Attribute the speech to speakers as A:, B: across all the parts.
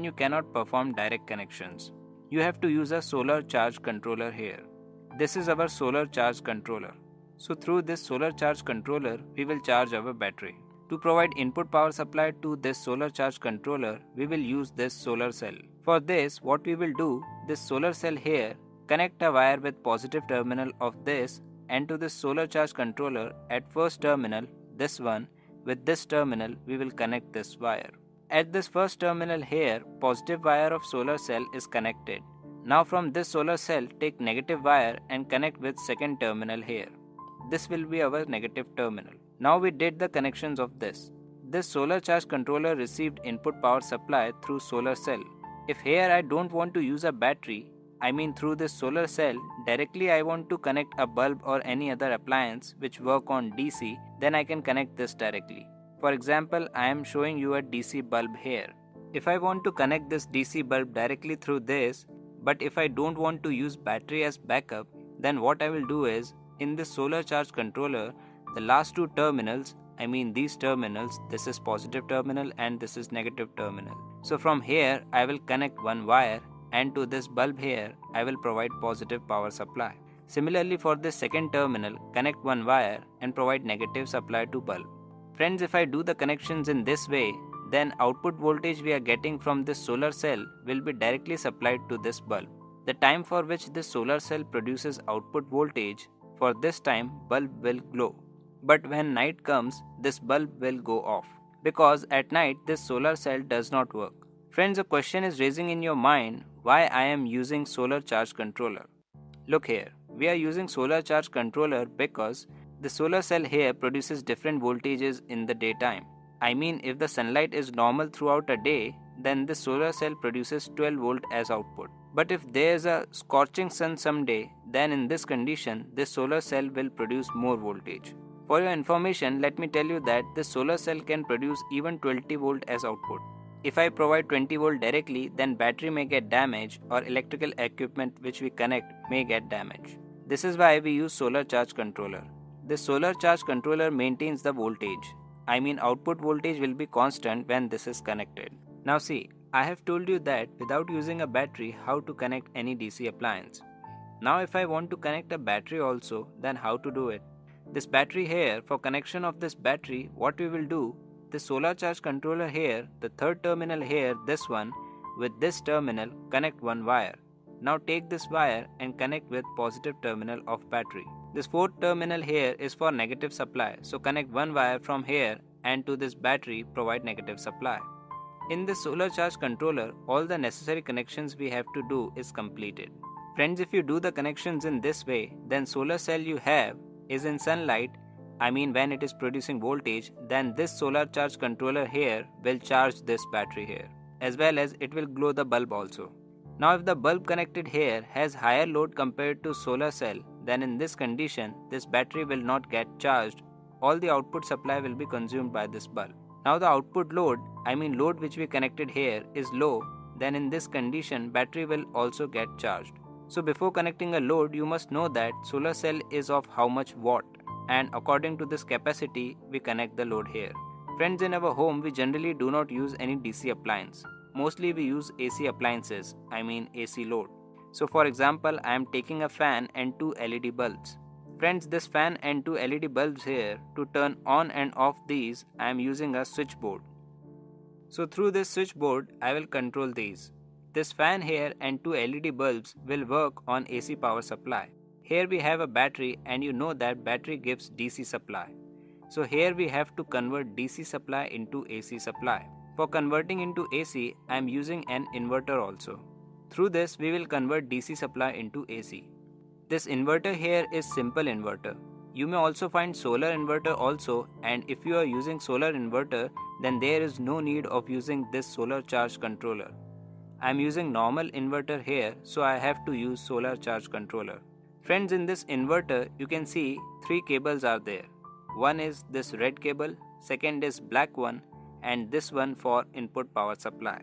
A: you cannot perform direct connections. You have to use a solar charge controller here. This is our solar charge controller. So through this solar charge controller, we will charge our battery. To provide input power supply to this solar charge controller, we will use this solar cell. For this, what we will do, this solar cell here, connect a wire with positive terminal of this and to this solar charge controller at first terminal, this one, with this terminal we will connect this wire. At this first terminal here, positive wire of solar cell is connected. Now from this solar cell take negative wire and connect with second terminal here. This will be our negative terminal. Now we did the connections of this. This solar charge controller received input power supply through solar cell. If here I don't want to use a battery, through this solar cell, directly I want to connect a bulb or any other appliance which work on DC, then I can connect this directly. For example, I am showing you a DC bulb here. If I want to connect this DC bulb directly through this, but if I don't want to use battery as backup, then what I will do is, in this solar charge controller, the last two terminals, these terminals, this is positive terminal and this is negative terminal. So from here, I will connect one wire and to this bulb here, I will provide positive power supply. Similarly for this second terminal, connect one wire and provide negative supply to bulb. Friends, if I do the connections in this way, then output voltage we are getting from this solar cell will be directly supplied to this bulb. The time for which this solar cell produces output voltage, for this time bulb will glow. But when night comes, this bulb will go off, because at night this solar cell does not work. Friends, a question is raising in your mind why I am using solar charge controller. Look here, we are using solar charge controller because the solar cell here produces different voltages in the daytime. If the sunlight is normal throughout a day, then the solar cell produces 12 volt as output. But if there is a scorching sun someday, then in this condition, this solar cell will produce more voltage. For your information, let me tell you that the solar cell can produce even 20 volt as output. If I provide 20 volt directly, then battery may get damaged or electrical equipment which we connect may get damaged. This is why we use solar charge controller. This solar charge controller maintains the voltage. Output voltage will be constant when this is connected. Now see, I have told you that without using a battery how to connect any DC appliance. Now if I want to connect a battery also, then how to do it? This battery here, for connection of this battery, what we will do, the solar charge controller here, the third terminal here, this one, with this terminal, connect one wire. Now take this wire and connect with positive terminal of battery. This fourth terminal here is for negative supply, so connect one wire from here and to this battery provide negative supply. In this solar charge controller, all the necessary connections we have to do is completed. Friends, if you do the connections in this way, then solar cell you have is in sunlight, when it is producing voltage, then this solar charge controller here will charge this battery here, as well as it will glow the bulb also. Now if the bulb connected here has higher load compared to solar cell, then in this condition, this battery will not get charged. All the output supply will be consumed by this bulb. Now the output load, load which we connected here is low, then in this condition, battery will also get charged. So before connecting a load, you must know that solar cell is of how much watt, and according to this capacity, we connect the load here. Friends, in our home, we generally do not use any DC appliance. Mostly we use AC appliances, AC load. So for example, I am taking a fan and two LED bulbs. Friends, this fan and two LED bulbs here, to turn on and off these, I am using a switchboard. So through this switchboard, I will control these. This fan here and two LED bulbs will work on AC power supply. Here we have a battery, and you know that battery gives DC supply. So here we have to convert DC supply into AC supply. For converting into AC, I am using an inverter also. Through this, we will convert DC supply into AC. This inverter here is simple inverter. You may also find solar inverter also, and if you are using solar inverter, then there is no need of using this solar charge controller. I am using normal inverter here, so I have to use solar charge controller. Friends, in this inverter, you can see 3 cables are there. One is this red cable, second is black one, and this one for input power supply.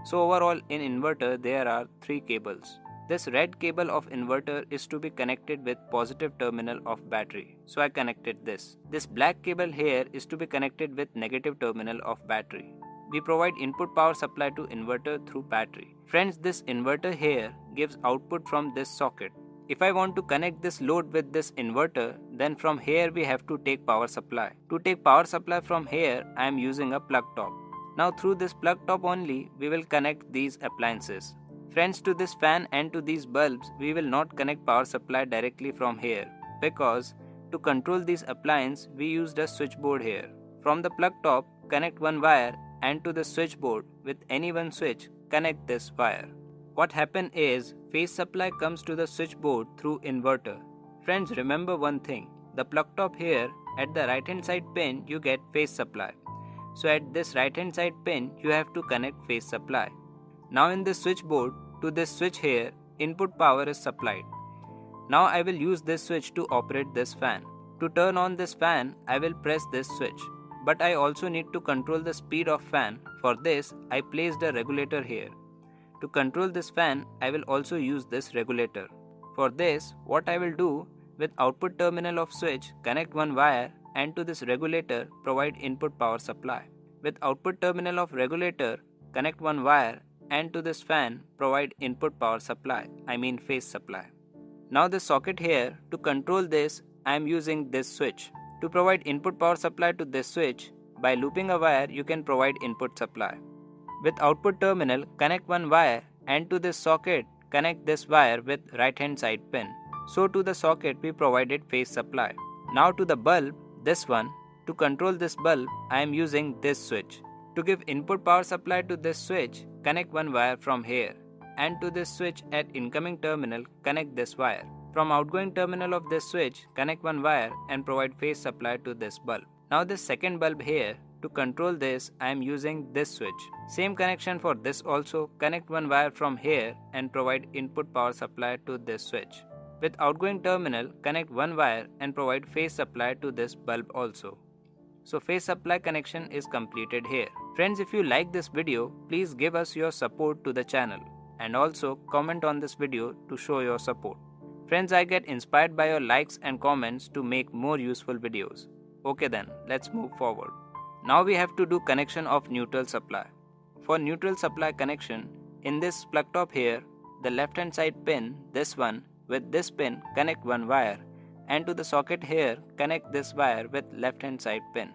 A: So overall in inverter there are 3 cables. This red cable of inverter is to be connected with positive terminal of battery. So I connected this. This black cable here is to be connected with negative terminal of battery. we provide input power supply to inverter through battery. Friends, this inverter here gives output from this socket. If I want to connect this load with this inverter, then from here we have to take power supply. To take power supply from here, I am using a plug top. Now through this plug top only, we will connect these appliances. Friends, to this fan and to these bulbs, we will not connect power supply directly from here because to control these appliances, we used a switchboard here. From the plug top, connect one wire and to the switchboard with any one switch, connect this wire. What happens is phase supply comes to the switchboard through inverter. Friends, remember one thing. The plug top here at the right hand side pin you get phase supply. So at this right hand side pin you have to connect phase supply. Now in this switchboard to this switch here input power is supplied. Now I will use this switch to operate this fan. To turn on this fan I will press this switch. But I also need to control the speed of fan. For this I placed a regulator here. To control this fan, I will also use this regulator. For this, what I will do, with output terminal of switch, connect one wire and to this regulator, provide input power supply. With output terminal of regulator, connect one wire and to this fan, provide input power supply, phase supply. Now this socket here, to control this, I am using this switch. To provide input power supply to this switch, by looping a wire, you can provide input supply. With output terminal, connect one wire and to this socket, connect this wire with right hand side pin. So to the socket we provided phase supply. Now to the bulb, this one, to control this bulb, I am using this switch. To give input power supply to this switch, connect one wire from here and to this switch at incoming terminal, connect this wire. From outgoing terminal of this switch, connect one wire and provide phase supply to this bulb. Now this second bulb here, to control this, I am using this switch. Same connection for this also, connect one wire from here and provide input power supply to this switch. With outgoing terminal, connect one wire and provide phase supply to this bulb also. So phase supply connection is completed here. Friends, if you like this video, please give us your support to the channel and also comment on this video to show your support. Friends, I get inspired by your likes and comments to make more useful videos. Okay then, let's move forward. Now we have to do connection of neutral supply. For neutral supply connection, in this plug top here, the left hand side pin, this one, with this pin connect one wire and to the socket here connect this wire with left hand side pin.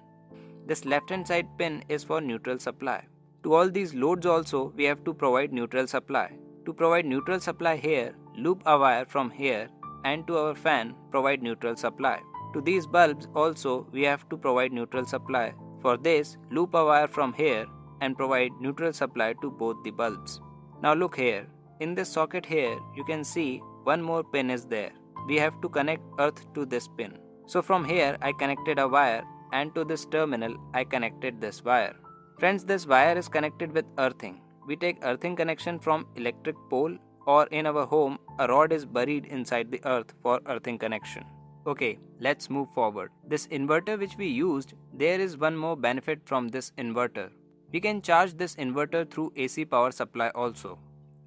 A: This left hand side pin is for neutral supply. To all these loads also we have to provide neutral supply. To provide neutral supply here, loop a wire from here and to our fan provide neutral supply. To these bulbs also we have to provide neutral supply. For this, loop a wire from here and provide neutral supply to both the bulbs. Now look here, in this socket here you can see one more pin is there. We have to connect earth to this pin. So from here I connected a wire and to this terminal I connected this wire. Friends, this wire is connected with earthing. We take earthing connection from electric pole or in our home a rod is buried inside the earth for earthing connection. Okay, let's move forward. This inverter which we used, there is one more benefit from this inverter. We can charge this inverter through AC power supply also.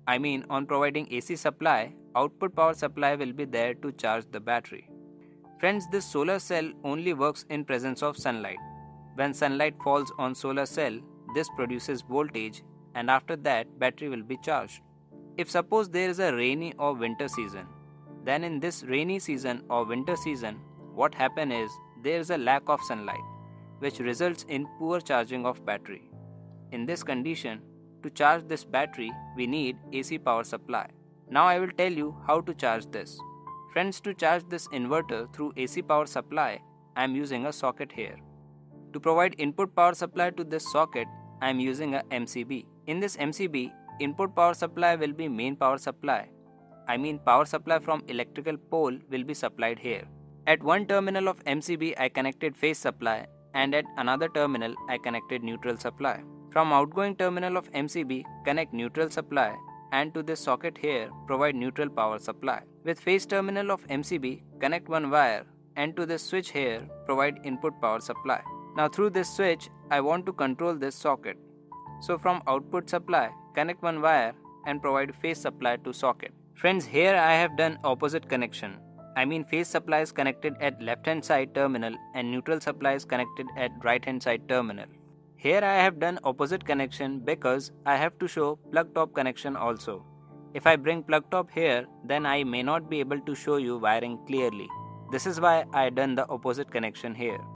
A: On providing AC supply, output power supply will be there to charge the battery. Friends, this solar cell only works in presence of sunlight. When sunlight falls on solar cell, this produces voltage and after that battery will be charged. If suppose there is a rainy or winter season, then in this rainy season or winter season, what happens is there is a lack of sunlight, which results in poor charging of battery. In this condition, to charge this battery, we need AC power supply. Now I will tell you how to charge this. Friends, to charge this inverter through AC power supply, I am using a socket here. To provide input power supply to this socket, I am using a MCB. In this MCB, input power supply will be main power supply. Power supply from electrical pole will be supplied here. At one terminal of MCB I connected phase supply and at another terminal I connected neutral supply. From outgoing terminal of MCB connect neutral supply and to this socket here provide neutral power supply. With phase terminal of MCB connect one wire and to this switch here provide input power supply. Now through this switch I want to control this socket. So from output supply connect one wire and provide phase supply to socket. Friends, here I have done opposite connection. Phase supply is connected at left hand side terminal and neutral supply is connected at right hand side terminal. Here I have done opposite connection because I have to show plug top connection also. If I bring plug top here, then I may not be able to show you wiring clearly. This is why I done the opposite connection here.